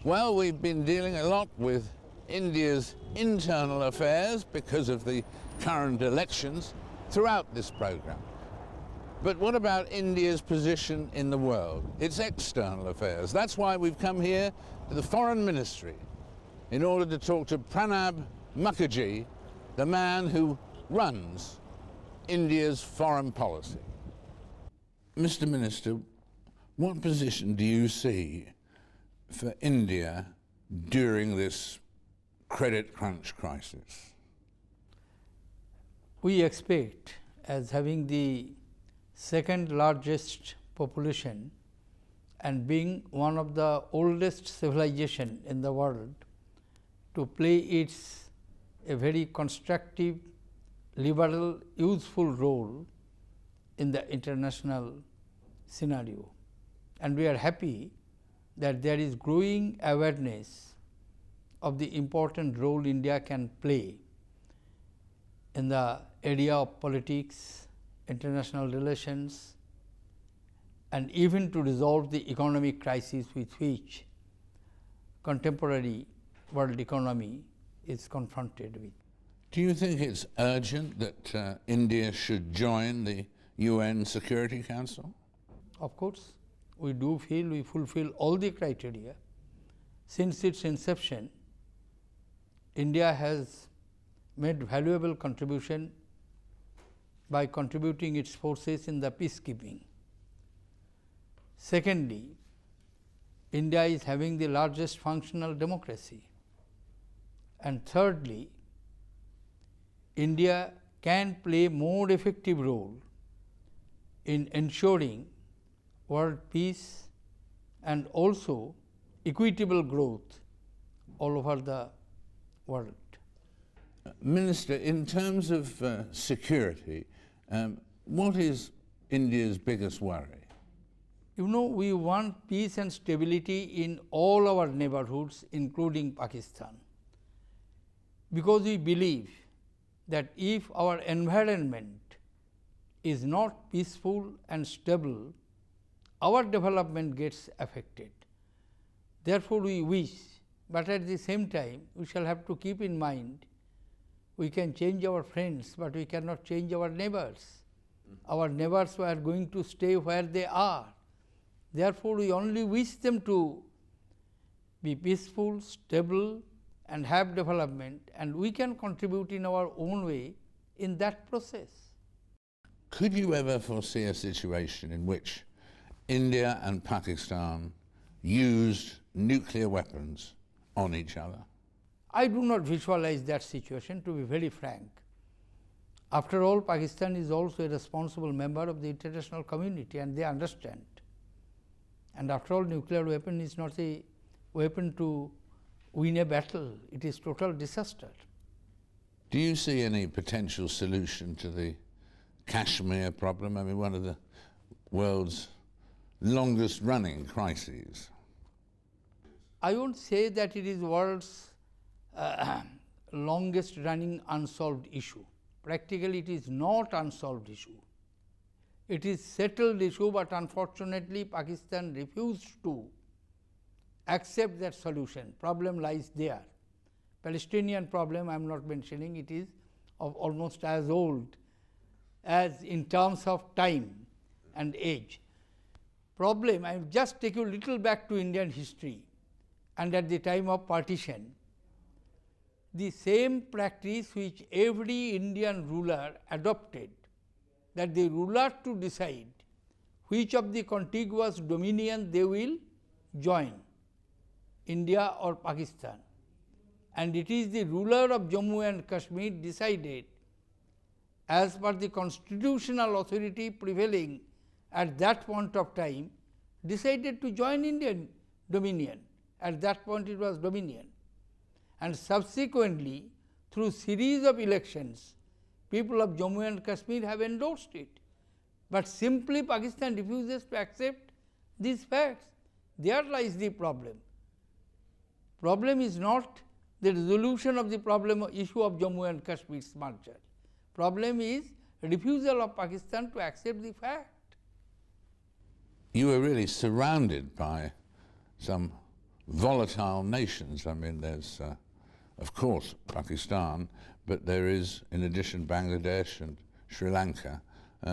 Well, we've been dealing a lot with India's internal affairs because of the current elections throughout this program. But what about India's position in the world, its external affairs? That's why we've come here to the Foreign Ministry in order to talk to Pranab Mukherjee, the man who runs India's foreign policy. Mr. Minister, what position do you see for India during this credit crunch crisis? We expect, as having the second largest population and being one of the oldest civilization in the world, to play a very constructive, liberal, useful role in the international scenario. And we are happy that there is growing awareness of the important role India can play in the area of politics, international relations, and even to resolve the economic crisis with which contemporary world economy is confronted with. Do you think it's urgent that India should join the UN Security Council? Of course, we do feel we fulfill all the criteria. Since its inception, India has made valuable contribution by contributing its forces in the peacekeeping. Secondly, India is having the largest functional democracy. And thirdly, India can play more effective role in ensuring world peace and also equitable growth all over the world. Minister, in terms of security, what is India's biggest worry? You know, we want peace and stability in all our neighborhoods, including Pakistan, because we believe that if our environment is not peaceful and stable, our development gets affected. Therefore, we wish, but at the same time, we shall have to keep in mind we can change our friends, but we cannot change our neighbors. Our neighbors are going to stay where they are. Therefore, we only wish them to be peaceful, stable, and have development, and we can contribute in our own way in that process. Could you ever foresee a situation in which India and Pakistan used nuclear weapons on each other? I do not visualize that situation, to be very frank. After all, Pakistan is also a responsible member of the international community, and they understand. And after all, nuclear weapon is not a weapon to win a battle, it is total disaster. Do you see any potential solution to the Kashmir problem? I mean, one of the world's longest running crises. I won't say that it is world's longest running unsolved issue. Practically, it is not unsolved issue. It is settled issue, but unfortunately, Pakistan refused to accept that solution. Problem lies there. Palestinian problem I am not mentioning, it is of almost as old as in terms of time and age. Problem, I will just take you a little back to Indian history, and at the time of partition, the same practice which every Indian ruler adopted, that the ruler to decide which of the contiguous dominion they will join, India or Pakistan. And it is the ruler of Jammu and Kashmir decided, as per the constitutional authority prevailing at that point of time, decided to join Indian dominion. At that point it was dominion. And subsequently, through series of elections, people of Jammu and Kashmir have endorsed it. But simply Pakistan refuses to accept these facts. There lies the problem. Problem is not the resolution of the problem or issue of Jammu and Kashmir's merger. Problem is refusal of Pakistan to accept the fact. You were really surrounded by some volatile nations. I mean, there's, of course, Pakistan, but there is, in addition, Bangladesh and Sri Lanka.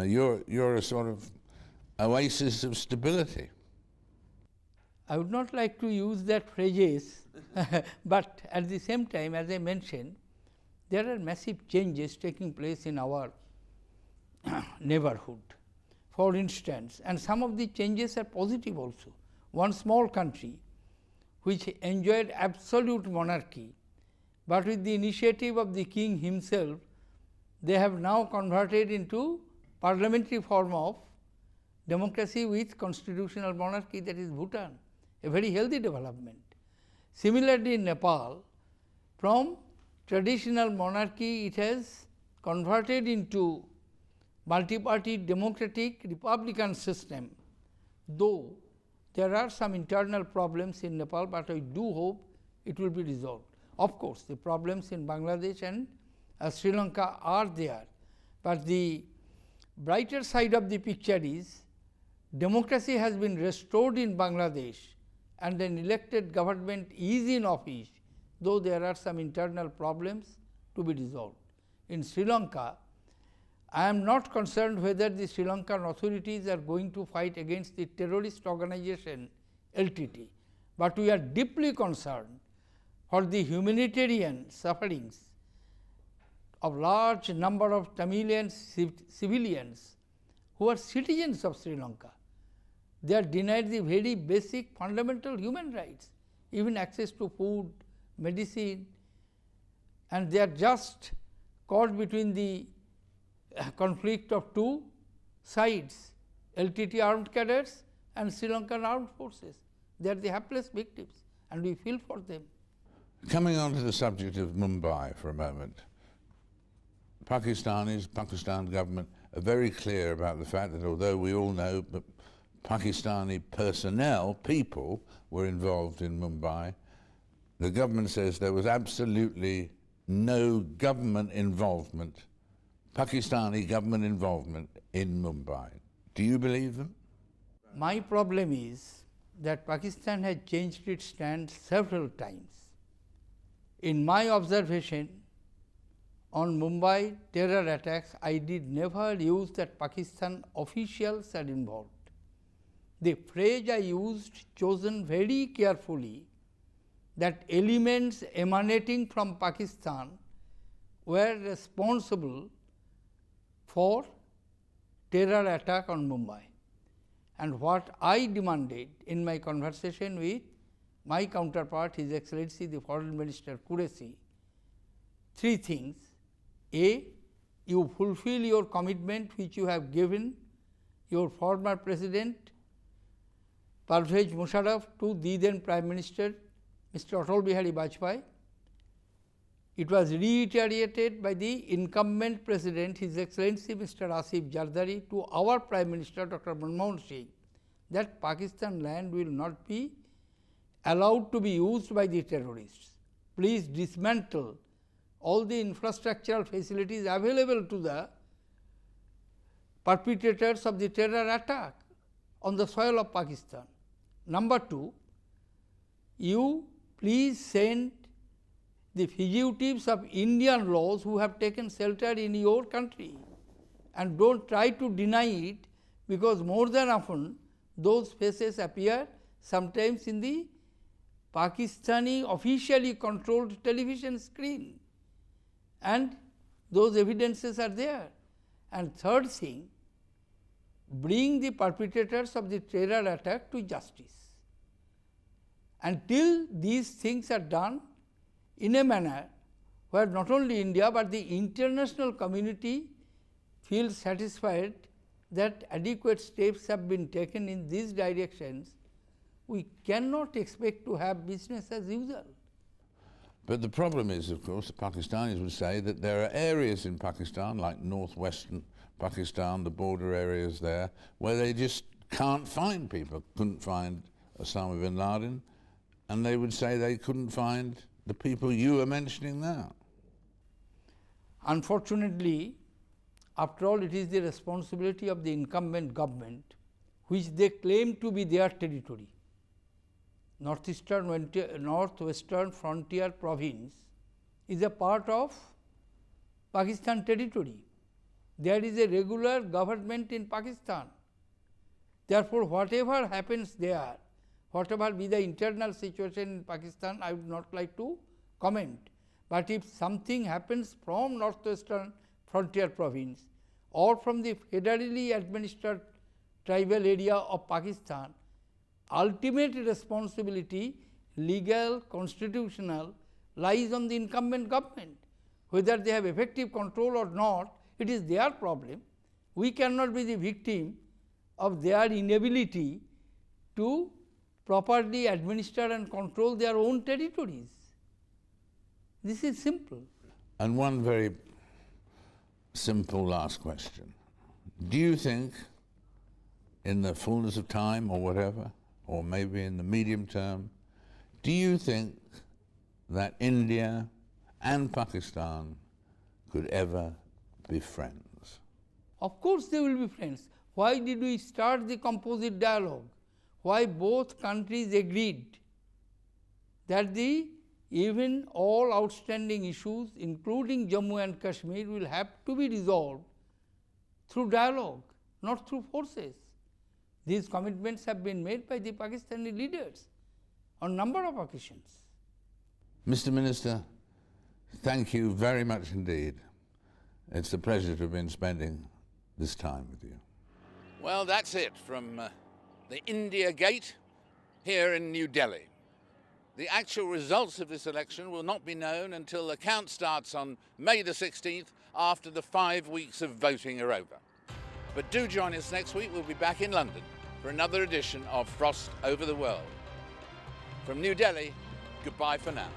You're a sort of oasis of stability. I would not like to use that phrase, but at the same time, as I mentioned, there are massive changes taking place in our neighborhood. For instance, and some of the changes are positive also. One small country which enjoyed absolute monarchy, but with the initiative of the king himself, they have now converted into parliamentary form of democracy with constitutional monarchy, that is Bhutan, a very healthy development. Similarly, in Nepal, from traditional monarchy, it has converted into multi-party democratic republican system, though there are some internal problems in Nepal, but I do hope it will be resolved. Of course, the problems in Bangladesh and Sri Lanka are there, but the brighter side of the picture is democracy has been restored in Bangladesh and an elected government is in office, though there are some internal problems to be resolved. In Sri Lanka, I am not concerned whether the Sri Lankan authorities are going to fight against the terrorist organization LTT, but we are deeply concerned for the humanitarian sufferings of large number of Tamilian civilians who are citizens of Sri Lanka. They are denied the very basic fundamental human rights, even access to food, medicine, and they are just caught between the conflict of two sides, LTT armed cadres and Sri Lankan armed forces. They are the hapless victims and we feel for them. Coming on to the subject of Mumbai for a moment, Pakistan government are very clear about the fact that although we all know that Pakistani personnel, people, were involved in Mumbai, the government says there was absolutely no government involvement, Pakistani government involvement in Mumbai. Do you believe them? My problem is that Pakistan has changed its stand several times. In my observation on Mumbai terror attacks, I did never use that Pakistan officials are involved. The phrase I used, chosen very carefully, that elements emanating from Pakistan were responsible for terror attack on Mumbai. And what I demanded in my conversation with my counterpart, His Excellency the Foreign Minister Qureshi, three things. A, you fulfill your commitment which you have given your former President Parvez Musharraf to the then Prime Minister Mr. Atal Bihari Vajpayee. It was reiterated by the incumbent President, His Excellency Mr. Asif Zardari, to our Prime Minister Dr. Manmohan Singh, that Pakistan land will not be allowed to be used by the terrorists. Please dismantle all the infrastructural facilities available to the perpetrators of the terror attack on the soil of Pakistan. Number two, you please send the fugitives of Indian laws who have taken shelter in your country, and don't try to deny it, because more than often those faces appear sometimes in the Pakistani officially controlled television screen, and those evidences are there. And third thing, bring the perpetrators of the terror attack to justice. Until these things are done in a manner where not only India but the international community feels satisfied that adequate steps have been taken in these directions, we cannot expect to have business as usual. But the problem is, of course, the Pakistanis would say that there are areas in Pakistan, like northwestern Pakistan, the border areas there, where they just can't find people. Couldn't find Osama bin Laden, and they would say they couldn't find the people you are mentioning now. Unfortunately, after all, it is the responsibility of the incumbent government, which they claim to be their territory. northwestern frontier province is a part of Pakistan territory. There is a regular government in Pakistan. Therefore, whatever happens there, whatever be the internal situation in Pakistan, I would not like to comment. But if something happens from northwestern frontier province or from the federally administered tribal area of Pakistan, ultimate responsibility, legal, constitutional, lies on the incumbent government. Whether they have effective control or not, it is their problem. We cannot be the victim of their inability to properly administer and control their own territories. This is simple. And one very simple last question. Do you think in the fullness of time or whatever, or maybe in the medium term, do you think that India and Pakistan could ever be friends? Of course they will be friends. Why did we start the composite dialogue? Why both countries agreed that even all outstanding issues, including Jammu and Kashmir, will have to be resolved through dialogue, not through forces. These commitments have been made by the Pakistani leaders on a number of occasions. Mr. Minister, thank you very much indeed. It's a pleasure to have been spending this time with you. Well, that's it from the India Gate here in New Delhi. The actual results of this election will not be known until the count starts on May the 16th, after the 5 weeks of voting are over. But do join us next week. We'll be back in London for another edition of Frost Over the World. From New Delhi, goodbye for now.